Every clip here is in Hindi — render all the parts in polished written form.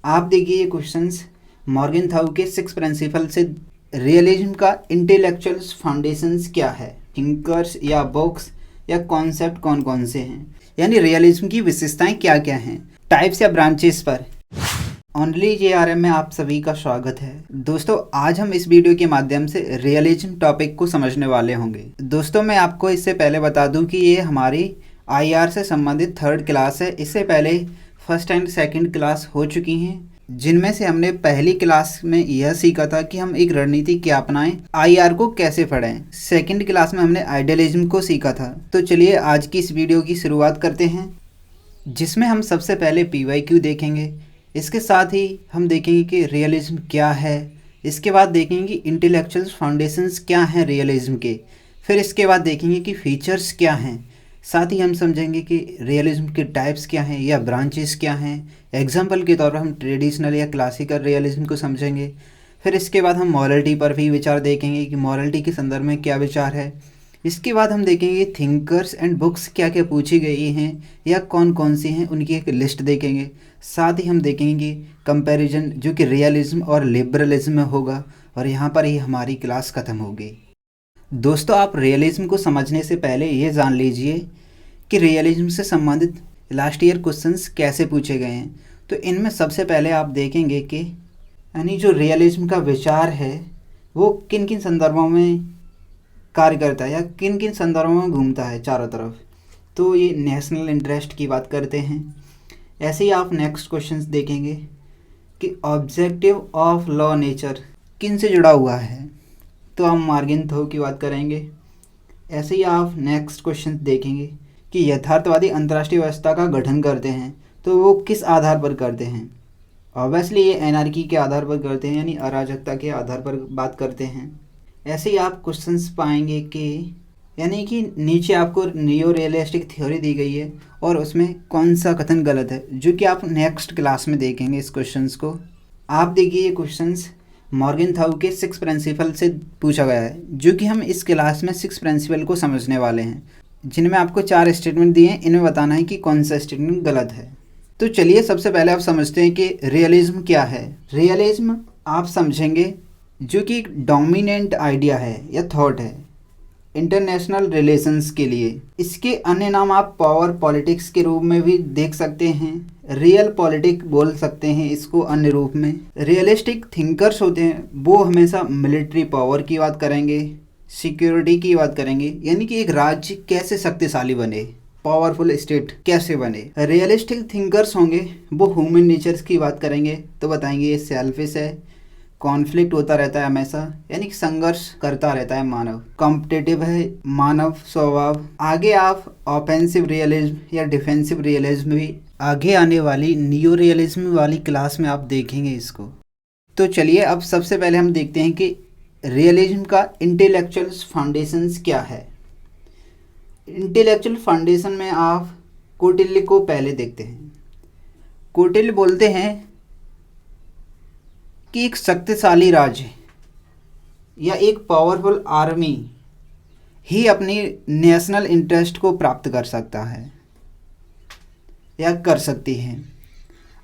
आप देखिए ये क्वेश्चंस मॉर्गन थाउ के 6 प्रिंसिपल से। रियलिज्म का इंटेलेक्चुअल फाउंडेशंस क्या है, थिंकर्स या बुक्स या कॉन्सेप्ट कौन कौन से हैं, यानी रियलिज्म की विशेषताएं क्या क्या हैं, टाइप्स या ब्रांचेस पर। ओनली JRM में आप सभी का स्वागत है। दोस्तों आज हम इस वीडियो के माध्यम से रियलिज्म टॉपिक को समझने वाले होंगे। दोस्तों मैं आपको इससे पहले बता दूं कि ये हमारी IR से संबंधित 3rd क्लास है। इससे पहले फर्स्ट एंड सेकंड क्लास हो चुकी हैं, जिनमें से हमने पहली क्लास में यह सीखा था कि हम एक रणनीति क्या अपनाएं, IR को कैसे पढ़ें। सेकंड क्लास में हमने आइडियलिज्म को सीखा था। तो चलिए आज की इस वीडियो की शुरुआत करते हैं, जिसमें हम सबसे पहले PYQ देखेंगे। इसके साथ ही हम देखेंगे कि रियलिज्म क्या है। इसके बाद देखेंगे कि इंटेलेक्चुअल फाउंडेशंस क्या हैं रियलिज्म के। फिर इसके बाद देखेंगे कि फीचर्स क्या हैं। साथ ही हम समझेंगे कि रियलिज्म के टाइप्स क्या हैं या ब्रांचेस क्या हैं। एग्जाम्पल के तौर पर हम ट्रेडिशनल या क्लासिकल रियलिज्म को समझेंगे। फिर इसके बाद हम मॉरलिटी पर भी विचार देखेंगे कि मॉरलिटी के संदर्भ में क्या विचार है। इसके बाद हम देखेंगे थिंकर्स एंड बुक्स क्या क्या पूछी गई हैं या कौन कौन सी हैं, उनकी एक लिस्ट देखेंगे। साथ ही हम देखेंगे कंपैरिजन जो कि रियलिज्म और लिबरलिज्म में होगा, और यहाँ पर ही हमारी क्लास ख़त्म होगी। दोस्तों आप रियलिज्म को समझने से पहले ये जान लीजिए कि रियलिज्म से संबंधित लास्ट ईयर क्वेश्चंस कैसे पूछे गए हैं। तो इनमें सबसे पहले आप देखेंगे कि यानी जो रियलिज्म का विचार है वो किन किन संदर्भों में कार्य करता है या किन किन संदर्भों में घूमता है चारों तरफ। तो ये नेशनल इंटरेस्ट की बात करते हैं। ऐसे ही आप नेक्स्ट क्वेश्चंस देखेंगे कि ऑब्जेक्टिव ऑफ लॉ नेचर किन से जुड़ा हुआ है, तो हम मॉर्गन थाउ की बात करेंगे। ऐसे ही आप नेक्स्ट क्वेश्चन देखेंगे कि यथार्थवादी अंतर्राष्ट्रीय व्यवस्था का गठन करते हैं, तो वो किस आधार पर करते हैं। ऑब्वियसली ये एनार्की के आधार पर करते हैं, यानी अराजकता के आधार पर बात करते हैं। ऐसे ही आप क्वेश्चंस पाएंगे कि यानी कि नीचे आपको नियो रियलिस्टिक थ्योरी दी गई है और उसमें कौन सा कथन गलत है, जो कि आप नेक्स्ट क्लास में देखेंगे इस क्वेश्चंस को। आप देखिए ये क्वेश्चंस मॉर्गन थाउ के 6 प्रिंसिपल से पूछा गया है, जो कि हम इस क्लास में 6 प्रिंसिपल को समझने वाले हैं, जिनमें आपको 4 स्टेटमेंट दिए हैं। इनमें बताना है कि कौन सा स्टेटमेंट गलत है। तो चलिए सबसे पहले आप समझते हैं कि रियलिज्म क्या है। रियलिज्म आप समझेंगे जो कि एक डोमिनेंट आइडिया है या थॉट है इंटरनेशनल रिलेशंस के लिए। इसके अन्य नाम आप पावर पॉलिटिक्स के रूप में भी देख सकते हैं, रियल पॉलिटिक बोल सकते हैं इसको अन्य रूप में। रियलिस्टिक थिंकर्स होते हैं वो हमेशा मिलिट्री पावर की बात करेंगे, सिक्योरिटी की बात करेंगे, यानी कि एक राज्य कैसे शक्तिशाली बने, पावरफुल स्टेट कैसे बने। रियलिस्टिक थिंकर्स होंगे वो ह्यूमन नेचर्स की बात करेंगे, तो बताएंगे ये सेल्फिश है, कॉन्फ्लिक्ट होता रहता है हमेशा, यानी कि संघर्ष करता रहता है मानव, कॉम्पिटिटिव है मानव स्वभाव। आगे आप ऑफेंसिव रियलिज्म या डिफेंसिव रियलिज्म भी आगे आने वाली नियो रियलिज्म वाली क्लास में आप देखेंगे इसको। तो चलिए अब सबसे पहले हम देखते हैं कि रियलिज्म का इंटेलेक्चुअल फाउंडेशंस क्या है। इंटेलेक्चुअल फाउंडेशन में आप कौटिल्य को पहले देखते हैं। कौटिल्य बोलते हैं कि एक शक्तिशाली राज्य या एक पावरफुल आर्मी ही अपनी नेशनल इंटरेस्ट को प्राप्त कर सकता है या कर सकती है।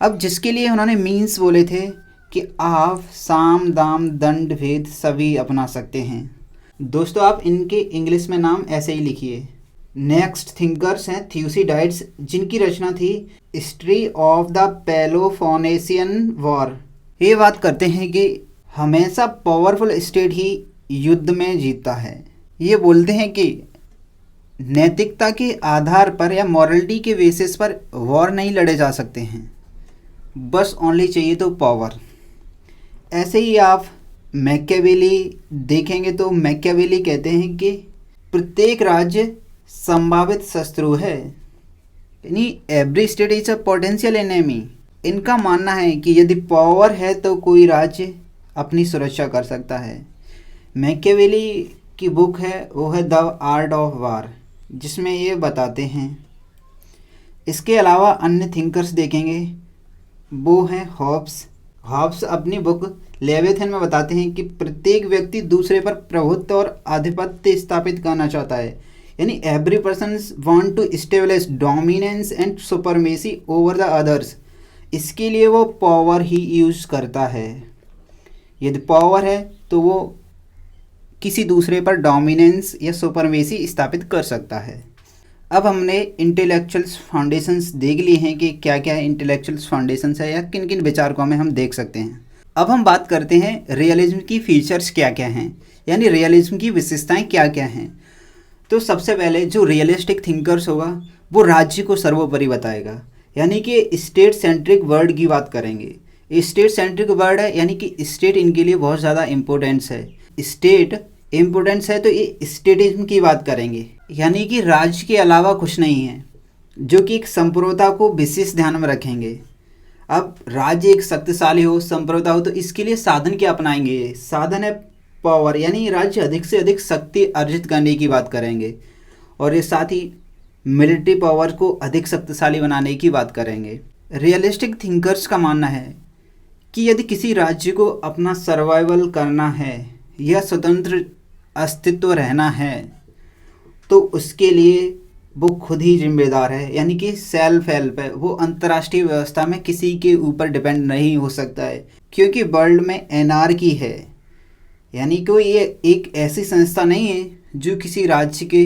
अब जिसके लिए उन्होंने मीन्स बोले थे कि आप साम दाम दंड भेद सभी अपना सकते हैं। दोस्तों आप इनके इंग्लिश में नाम ऐसे ही लिखिए। नेक्स्ट थिंकर्स हैं थ्यूसिडाइड्स, जिनकी रचना थी history of the Peloponnesian war. ये बात करते हैं कि हमेशा पावरफुल स्टेट ही युद्ध में जीतता है। ये बोलते हैं कि नैतिकता के आधार पर या मॉरलिटी के बेसिस पर वॉर नहीं लड़े जा सकते हैं, बस ओनली चाहिए तो पावर। ऐसे ही आप मैकियावेली देखेंगे तो मैकियावेली कहते हैं कि प्रत्येक राज्य संभावित शत्रु है, यानी every state is a potential enemy. इनका मानना है कि यदि पावर है तो कोई राज्य अपनी सुरक्षा कर सकता है। मैकियावेली की बुक है वो है द आर्ट ऑफ वार, जिसमें ये बताते हैं। इसके अलावा अन्य थिंकर्स देखेंगे वो हैं हॉब्स। हॉब्स अपनी बुक लेविथन में बताते हैं कि प्रत्येक व्यक्ति दूसरे पर प्रभुत्व और आधिपत्य स्थापित करना चाहता है, यानी every person want to establish dominance and supremacy over the others. इसके लिए वो पावर ही यूज़ करता है। यदि पावर है तो वो किसी दूसरे पर डोमिनेंस या सुपरमेसी स्थापित कर सकता है। अब हमने इंटेलेक्चुअल्स फाउंडेशंस देख लिए हैं कि क्या क्या इंटेलेक्चुअल्स फाउंडेशंस है या किन किन विचारकों में हम देख सकते हैं। अब हम बात करते हैं रियलिज्म की फीचर्स क्या क्या हैं, यानी रियलिज्म की विशेषताएं क्या क्या हैं। तो सबसे पहले जो रियलिस्टिक थिंकर्स होगा वो राज्य को सर्वोपरि बताएगा, यानी कि स्टेट सेंट्रिक वर्ड की बात करेंगे। स्टेट सेंट्रिक वर्ड है, यानी कि स्टेट इनके लिए बहुत ज़्यादा इम्पोर्टेंस है। स्टेट इम्पोर्टेंस है तो ये स्टेटिज्म की बात करेंगे, यानी कि राज्य के अलावा कुछ नहीं है, जो कि एक संप्रभुता को विशेष ध्यान में रखेंगे। अब राज्य एक शक्तिशाली हो, संप्रभुता हो, तो इसके लिए साधन क्या अपनाएंगे? साधन है पावर, यानी राज्य अधिक से अधिक शक्ति अर्जित करने की बात करेंगे। और ये साथ ही मिलिट्री पावर को अधिक शक्तिशाली बनाने की बात करेंगे। रियलिस्टिक थिंकर्स का मानना है कि यदि किसी राज्य को अपना सर्वाइवल करना है या स्वतंत्र अस्तित्व रहना है तो उसके लिए वो खुद ही जिम्मेदार है, यानी कि सेल्फ हेल्प है। वो अंतर्राष्ट्रीय व्यवस्था में किसी के ऊपर डिपेंड नहीं हो सकता है, क्योंकि वर्ल्ड में एनार्की है, यानी कि ये एक ऐसी संस्था नहीं है जो किसी राज्य के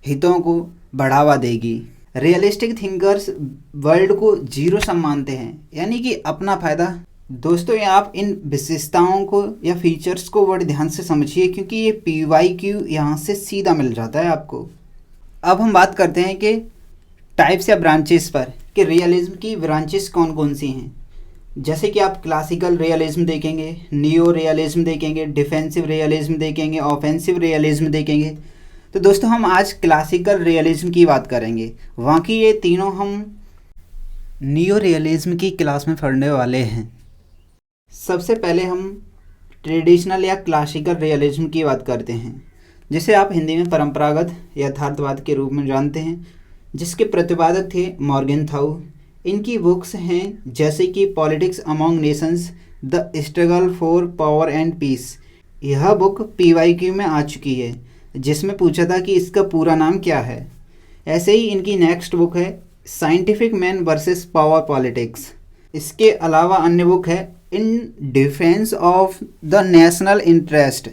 हितों को बढ़ावा देगी। रियलिस्टिक थिंकर्स वर्ल्ड को जीरो सम मानते हैं, यानी कि अपना फ़ायदा। दोस्तों ये आप इन विशेषताओं को या फीचर्स को बड़े ध्यान से समझिए, क्योंकि ये PYQ यहाँ से सीधा मिल जाता है आपको। अब हम बात करते हैं कि टाइप्स या ब्रांचेस पर, कि रियलिज्म की ब्रांचेस कौन कौन सी हैं। जैसे कि आप क्लासिकल रियलिज्म देखेंगे, नियो रियलिज्म देखेंगे, डिफेंसिव रियलिज्म देखेंगे, ऑफेंसिव रियलिज्म देखेंगे। तो दोस्तों हम आज क्लासिकल रियलिज्म की बात करेंगे, वहाँ की ये तीनों हम नियो रियलिज्म की क्लास में पढ़ने वाले हैं। सबसे पहले हम ट्रेडिशनल या क्लासिकल रियलिज्म की बात करते हैं, जिसे आप हिंदी में परंपरागत यथार्थवाद के रूप में जानते हैं, जिसके प्रतिपादक थे मॉर्गेनथाउ। इनकी बुक्स हैं जैसे कि politics among nations, the struggle for power and peace. यह बुक PYQ में आ चुकी है, जिसमें पूछा था कि इसका पूरा नाम क्या है। ऐसे ही इनकी नेक्स्ट बुक है scientific man versus power politics. इसके अलावा अन्य बुक है in defence of the national interest.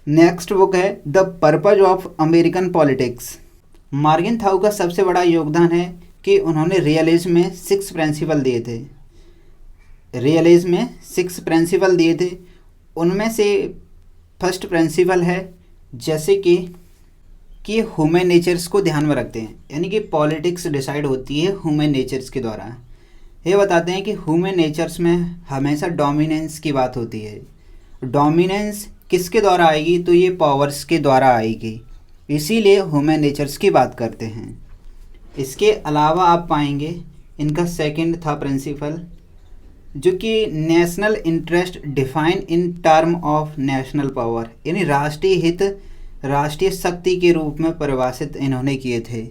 Next book है the purpose of American politics. Morgenthau का सबसे बड़ा योगदान है कि उन्होंने रियलिज्म में 6 प्रिंसिपल दिए थे। रियलिज्म में 6 प्रिंसिपल दिए थे, उनमें से फर्स्ट प्रिंसिपल है जैसे कि ह्यूमन नेचर्स को ध्यान में रखते हैं, यानी कि पॉलिटिक्स डिसाइड होती है ह्यूमन नेचर्स के द्वारा। ये बताते हैं कि ह्यूमन नेचर्स में हमेशा डोमिनेंस की बात होती है। डोमिनेंस किसके द्वारा आएगी? तो ये पावर्स के द्वारा आएगी, इसीलिए ह्यूमन नेचर्स की बात करते हैं। इसके अलावा आप पाएंगे इनका सेकंड था प्रिंसिपल, जो कि national interest define in term of national power, यानी राष्ट्रीय हित राष्ट्रीय शक्ति के रूप में परिभाषित इन्होंने किए थे,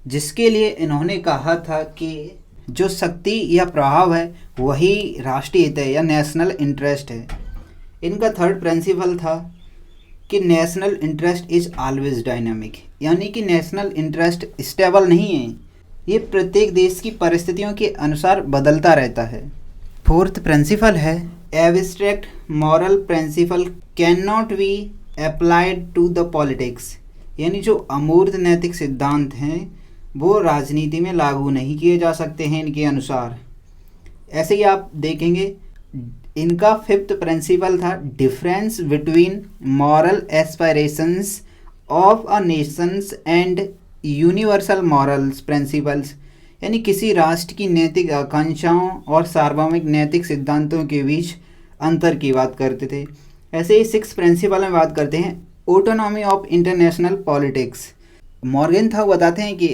जिसके लिए इन्होंने कहा था कि जो शक्ति या प्रभाव है वही राष्ट्रीय हित है या नेशनल इंटरेस्ट है। इनका थर्ड प्रिंसिपल था कि national interest is always dynamic, यानी कि नेशनल इंटरेस्ट स्टेबल नहीं है, ये प्रत्येक देश की परिस्थितियों के अनुसार बदलता रहता है। फोर्थ प्रिंसिपल है abstract moral principle can not be applied to the politics, यानी जो अमूर्त नैतिक सिद्धांत हैं वो राजनीति में लागू नहीं किए जा सकते हैं इनके अनुसार। ऐसे ही आप देखेंगे इनका फिफ्थ प्रिंसिपल था difference between moral aspirations of a Nations and universal morals principles, यानी किसी राष्ट्र की नैतिक आकांक्षाओं और सार्वभौमिक नैतिक सिद्धांतों के बीच अंतर की बात करते थे। ऐसे ही सिक्स प्रिंसिपल में बात करते हैं ऑटोनॉमी ऑफ इंटरनेशनल पॉलिटिक्स। मॉर्गेनथाउ बताते हैं कि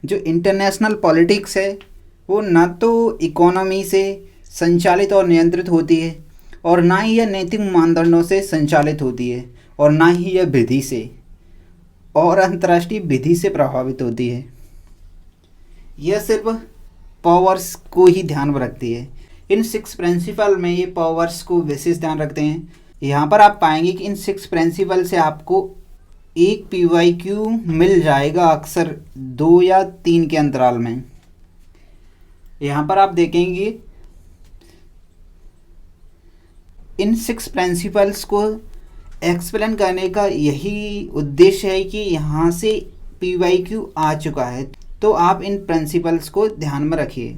जो इंटरनेशनल पॉलिटिक्स है वो ना तो इकोनॉमी से संचालित और नियंत्रित होती है और ना ही यह नैतिक मानदंडों से संचालित होती है और ना ही यह विधि से और अंतर्राष्ट्रीय विधि से प्रभावित होती है। यह सिर्फ पावर्स को ही ध्यान में रखती है। इन सिक्स प्रिंसिपल में ये पावर्स को विशेष ध्यान रखते हैं। यहाँ पर आप पाएंगे कि इन सिक्स प्रिंसिपल से आपको एक PYQ मिल जाएगा अक्सर 2 या 3 के अंतराल में। यहाँ पर आप देखेंगे इन 6 प्रिंसिपल्स को एक्सप्लेन करने का यही उद्देश्य है कि यहाँ से PYQ आ चुका है, तो आप इन प्रिंसिपल्स को ध्यान में रखिए।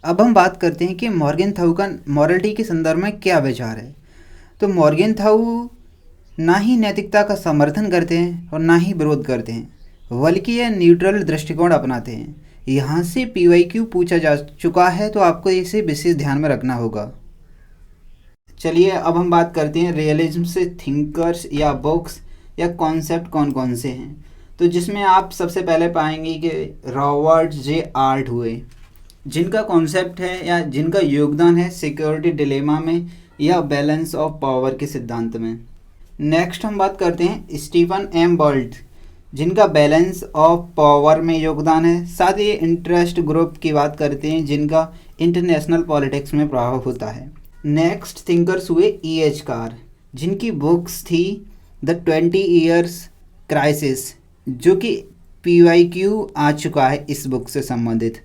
अब हम बात करते हैं कि मॉर्गेनथाउ का मॉरलिटी के संदर्भ में क्या विचार है। तो मॉर्गेनथाउ ना ही नैतिकता का समर्थन करते हैं और ना ही विरोध करते हैं, बल्कि यह न्यूट्रल दृष्टिकोण अपनाते हैं। यहाँ से PYQ पूछा जा चुका है, तो आपको इसे विशेष ध्यान में रखना होगा। चलिए अब हम बात करते हैं रियलिज्म से थिंकर्स या बुक्स या कॉन्सेप्ट कौन कौन से हैं। तो जिसमें आप सबसे पहले पाएंगे कि रॉबर्ट जे आर्ट हुए, जिनका कॉन्सेप्ट है या जिनका योगदान है सिक्योरिटी डिलेमा में या बैलेंस ऑफ पावर के सिद्धांत में। नेक्स्ट हम बात करते हैं स्टीफन एम बोल्ट, जिनका बैलेंस ऑफ पावर में योगदान है। साथ ही इंटरेस्ट ग्रुप की बात करते हैं, जिनका इंटरनेशनल पॉलिटिक्स में प्रभाव होता है। नेक्स्ट थिंकर्स हुए EH कार, जिनकी बुक्स थी द 20 ईयर्स क्राइसिस, जो कि PYQ आ चुका है इस बुक से संबंधित।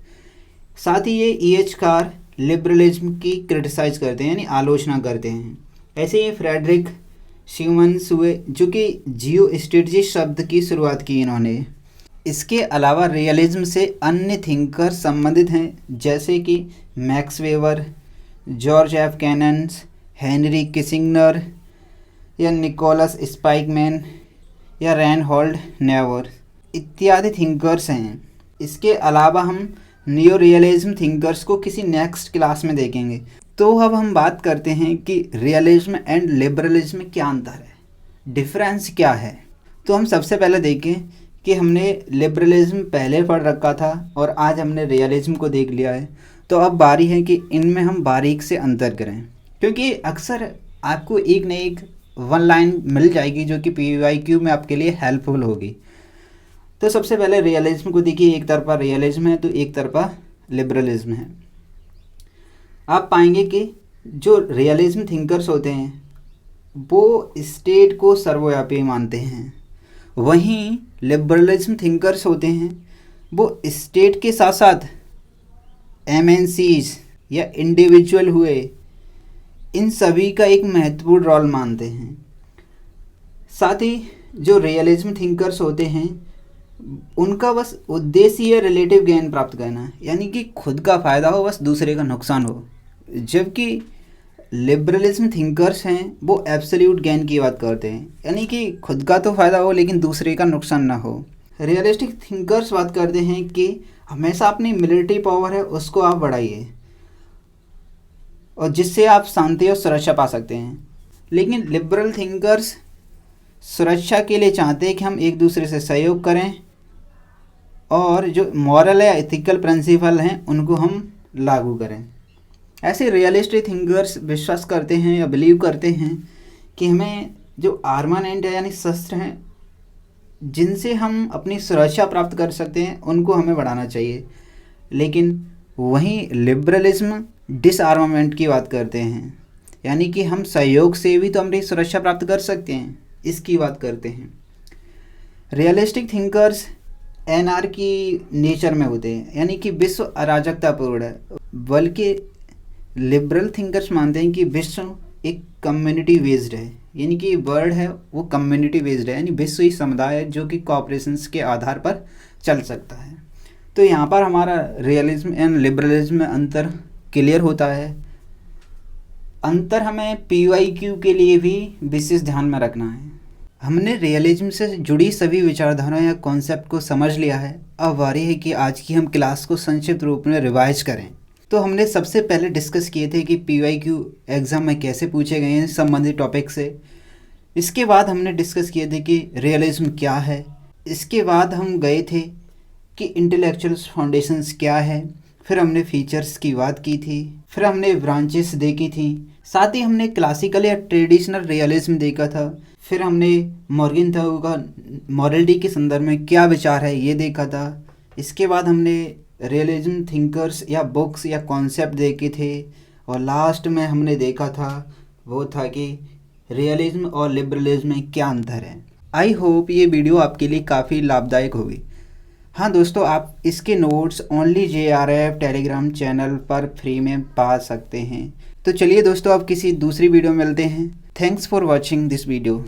साथ ही ये EH कार लिबरलिज्म की क्रिटिसाइज करते हैं, यानी आलोचना करते हैं। ऐसे ही फ्रेडरिक सीमन्स हुए, जो कि जियो स्ट्रेटजी शब्द की शुरुआत की इन्होंने। इसके अलावा रियलिज्म से अन्य थिंकर संबंधित हैं, जैसे कि max weber, George F cannons, Henry Kissinger या निकोलस स्पाइकमैन या रेनहोल्ड नेवर इत्यादि थिंकर्स हैं। इसके अलावा हम न्यू रियलिज्म थिंकर्स को किसी नेक्स्ट क्लास में देखेंगे। तो अब हम बात करते हैं कि रियलिज्म एंड लिबरलिज्म में क्या अंतर है, डिफरेंस क्या है। तो हम सबसे पहले देखें कि हमने लिबरलिज्म पहले पढ़ रखा था और आज हमने रियलिज्म को देख लिया है। तो अब बारी है कि इनमें हम बारीक से अंतर करें, क्योंकि अक्सर आपको एक न एक वन लाइन मिल जाएगी जो कि PYQ में आपके लिए हेल्पफुल होगी। तो सबसे पहले रियलिज्म को देखिए, एक तरफा रियलिज्म है तो एक तरफा लिबरलिज्म है। आप पाएंगे कि जो रियलिज्म थिंकर्स होते हैं वो स्टेट को सर्वव्यापी मानते हैं, वहीं लिबरलिज्म थिंकर्स होते हैं वो स्टेट के साथ साथ MNCs या इंडिविजुअल हुए, इन सभी का एक महत्वपूर्ण रोल मानते हैं। साथ ही जो रियलिज्म थिंकर्स होते हैं उनका बस उद्देश्य ये रिलेटिव गेन प्राप्त करना है, यानी कि खुद का फ़ायदा हो बस दूसरे का नुकसान हो। जबकि लिबरलिज्म थिंकर्स हैं वो एब्सोल्यूट गेन की बात करते हैं, यानी कि खुद का तो फ़ायदा हो लेकिन दूसरे का नुकसान ना हो। रियलिस्टिक थिंकर्स बात करते हैं कि हमेशा अपनी मिलिट्री पावर है उसको आप बढ़ाइए और जिससे आप शांति और सुरक्षा पा सकते हैं। लेकिन लिबरल थिंकर्स सुरक्षा के लिए चाहते हैं कि हम एक दूसरे से सहयोग करें और जो मॉरल या एथिकल प्रिंसिपल हैं उनको हम लागू करें। ऐसे रियलिस्टिक थिंकर्स विश्वास करते हैं या बिलीव करते हैं कि हमें जो आर्मामेंट है यानी शस्त्र हैं जिनसे हम अपनी सुरक्षा प्राप्त कर सकते हैं उनको हमें बढ़ाना चाहिए। लेकिन वहीं लिबरलिज्म डिसआर्मामेंट की बात करते हैं, यानी कि हम सहयोग से भी तो अपनी सुरक्षा प्राप्त कर सकते हैं, इसकी बात करते हैं। रियलिस्टिक थिंकर्स एनार्की नेचर में होते हैं, यानी कि विश्व अराजकतापूर्ण है, बल्कि लिबरल थिंकर्स मानते हैं कि विश्व एक कम्युनिटी बेस्ड है, यानी कि वर्ल्ड है वो कम्युनिटी बेस्ड है, यानी विश्व ही समुदाय है जो कि कॉपरेशंस के आधार पर चल सकता है। तो यहाँ पर हमारा रियलिज्म एंड लिबरलिज्म में अंतर क्लियर होता है। अंतर हमें PYQ के लिए भी विशेष ध्यान में रखना है। हमने रियलिज्म से जुड़ी सभी विचारधाराओं या कॉन्सेप्ट को समझ लिया है। अब बारी है कि आज की हम क्लास को संक्षिप्त रूप में रिवाइज करें। तो हमने सबसे पहले डिस्कस किए थे कि PYQ एग्ज़ाम में कैसे पूछे गए हैं संबंधित टॉपिक से। इसके बाद हमने डिस्कस किए थे कि रियलिज्म क्या है। इसके बाद हम गए थे कि इंटेलेक्चुअल फाउंडेशंस क्या है। फिर हमने फीचर्स की बात की थी। फिर हमने ब्रांचेस देखी थी। साथ ही हमने क्लासिकल या ट्रेडिशनल रियलिज्म देखा था। फिर हमने मॉर्गेनथाउ का मॉरलिटी के संदर्भ में क्या विचार है ये देखा था। इसके बाद हमने रियलिज्म थिंकर्स या बुक्स या कॉन्सेप्ट देखे थे। और लास्ट में हमने देखा था वो था कि रियलिज्म और लिबरलिज्म में क्या अंतर है। आई होप ये वीडियो आपके लिए काफ़ी लाभदायक होगी। हाँ दोस्तों, आप इसके notes only JRF Telegram channel पर फ्री में पा सकते हैं। तो चलिए दोस्तों, अब किसी दूसरी वीडियो में मिलते हैं। Thanks for watching this video.